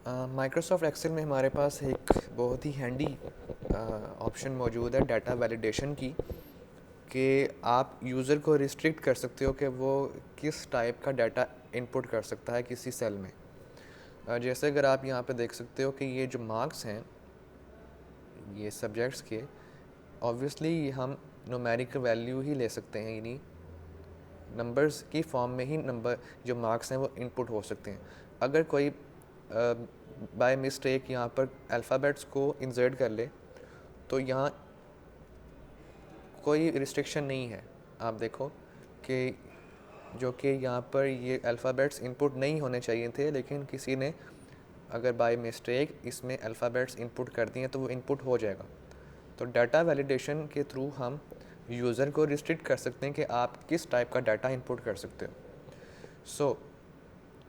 Microsoft Excel में हमारे पास एक बहुत ही हैंडी ऑप्शन मौजूद है डाटा वैलिडेशन की, कि आप यूज़र को रिस्ट्रिक्ट कर सकते हो कि वो किस टाइप का डाटा इनपुट कर सकता है किसी सेल में। जैसे अगर आप यहाँ पे देख सकते हो कि ये जो मार्क्स हैं ये सब्जेक्ट्स के, ऑब्वियसली हम न्यूमेरिकल वैल्यू ही ले सकते हैं, यानी नंबर्स की फॉर्म में ही नंबर जो मार्क्स हैं वो इनपुट हो सकते हैं। अगर कोई बाय मिस्टेक यहाँ पर अल्फ़ाबेट्स को इंसर्ट कर ले तो यहाँ कोई रिस्ट्रिक्शन नहीं है। आप देखो कि जो कि यहाँ पर ये अल्फ़ाबेट्स इनपुट नहीं होने चाहिए थे, लेकिन किसी ने अगर बाय मिस्टेक इसमें अल्फ़ाबेट्स इनपुट कर दिए तो वो इनपुट हो जाएगा। तो डाटा वैलिडेशन के थ्रू हम यूज़र को रिस्ट्रिक्ट कर सकते हैं कि आप किस टाइप का डाटा इनपुट कर सकते हो।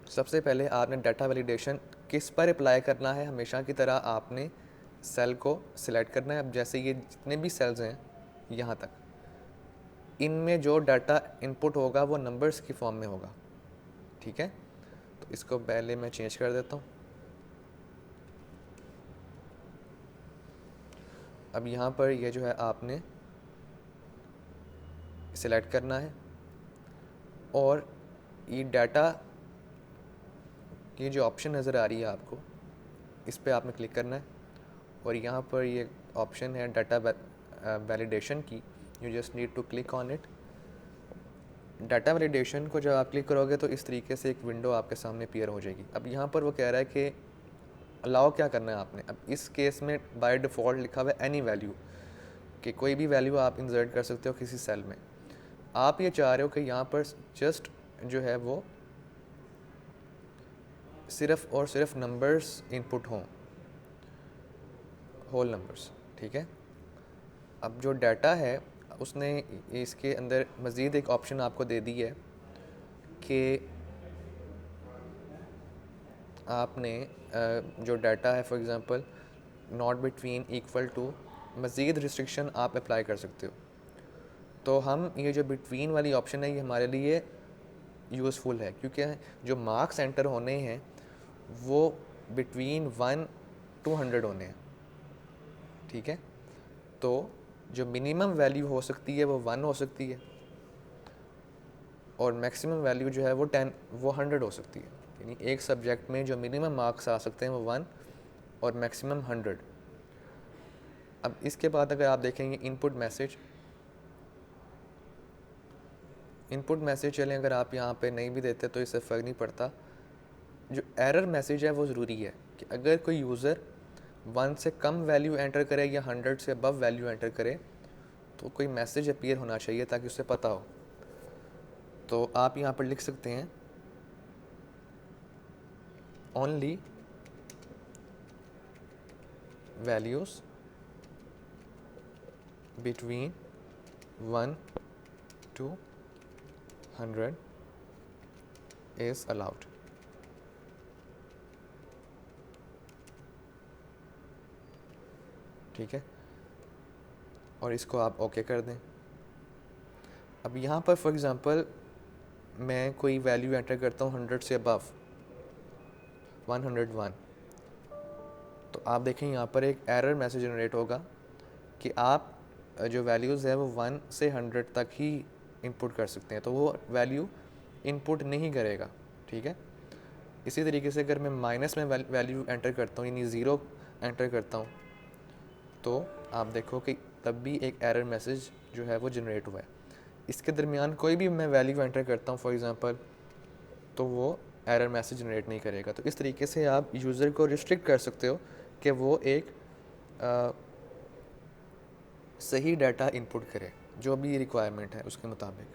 सबसे पहले आपने डाटा वैलिडेशन किस पर अप्लाई करना है, हमेशा की तरह आपने सेल को सिलेक्ट करना है। अब जैसे ये जितने भी सेल्स हैं यहाँ तक, इनमें जो डाटा इनपुट होगा वो नंबर्स की फॉर्म में होगा, ठीक है। तो इसको पहले मैं चेंज कर देता हूँ। अब यहाँ पर ये जो है आपने सिलेक्ट करना है और ये डाटा की जो ऑप्शन नज़र आ रही है आपको, इस पर आपने क्लिक करना है और यहाँ पर ये ऑप्शन है डाटा वैलिडेशन की, you just need to click on it. Data validation को जब आप क्लिक करोगे तो इस तरीके से एक विंडो आपके सामने अपीयर हो जाएगी। अब यहाँ पर वो कह रहा है कि अलाउ क्या करना है आपने। अब इस केस में बाय डिफ़ॉल्ट लिखा हुआ है एनी वैल्यू, कि कोई भी वैल्यू आप इंसर्ट कर सकते हो किसी सेल में। आप ये चाह रहे हो कि यहाँ पर जस्ट जो है वो सिर्फ़ और सिर्फ नंबर्स इनपुट हों, होल नंबर्स, ठीक है। अब जो डाटा है उसने इसके अंदर मज़ीद एक ऑप्शन आपको दे दी है कि आपने जो डाटा है, for example not between equal to, मज़ीद रिस्ट्रिक्शन आप अप्लाई कर सकते हो। तो हम ये जो बिटवीन वाली ऑप्शन है ये हमारे लिए यूज़फुल है, क्योंकि जो मार्क्स एंटर होने हैं वो बिटवीन 1 to 100 होने हैं, ठीक है। तो जो मिनिमम वैल्यू हो सकती है वो 1 हो सकती है और मैक्सिमम वैल्यू जो है वो 100 हो सकती है। यानी एक सब्जेक्ट में जो मिनिमम मार्क्स आ सकते हैं वो 1 और मैक्सिमम 100। अब इसके बाद अगर आप देखेंगे इनपुट मैसेज चलें, अगर आप यहाँ पे नहीं भी देते तो इससे फ़र्क नहीं पड़ता। जो एरर मैसेज है वो ज़रूरी है कि अगर कोई यूज़र 1 से कम वैल्यू एंटर करे या 100 से अबव वैल्यू एंटर करे तो कोई मैसेज अपीयर होना चाहिए ताकि उसे पता हो। तो आप यहाँ पर लिख सकते हैं only values between 1 to 100 is allowed, ठीक है। और इसको आप ओके कर दें। अब यहाँ पर फॉर एग्ज़ाम्पल मैं कोई वैल्यू एंटर करता हूँ 100 से अबव 101, तो आप देखें यहाँ पर एक एरर मैसेज जनरेट होगा कि आप जो वैल्यूज़ है वो 1 से 100 तक ही इनपुट कर सकते हैं, तो वो वैल्यू इनपुट नहीं करेगा, ठीक है। इसी तरीके से अगर मैं माइनस में वैल्यू एंटर करता हूँ यानी 0 एंटर करता हूँ तो आप देखो कि तब भी एक एरर मैसेज जो है वो जनरेट हुआ है। इसके दरमियान कोई भी मैं वैल्यू एंटर करता हूँ फॉर एग्ज़ाम्पल, तो वो एरर मैसेज जनरेट नहीं करेगा। तो इस तरीके से आप यूज़र को रिस्ट्रिक्ट कर सकते हो कि वो एक सही डाटा इनपुट करे जो भी रिक्वायरमेंट है उसके मुताबिक।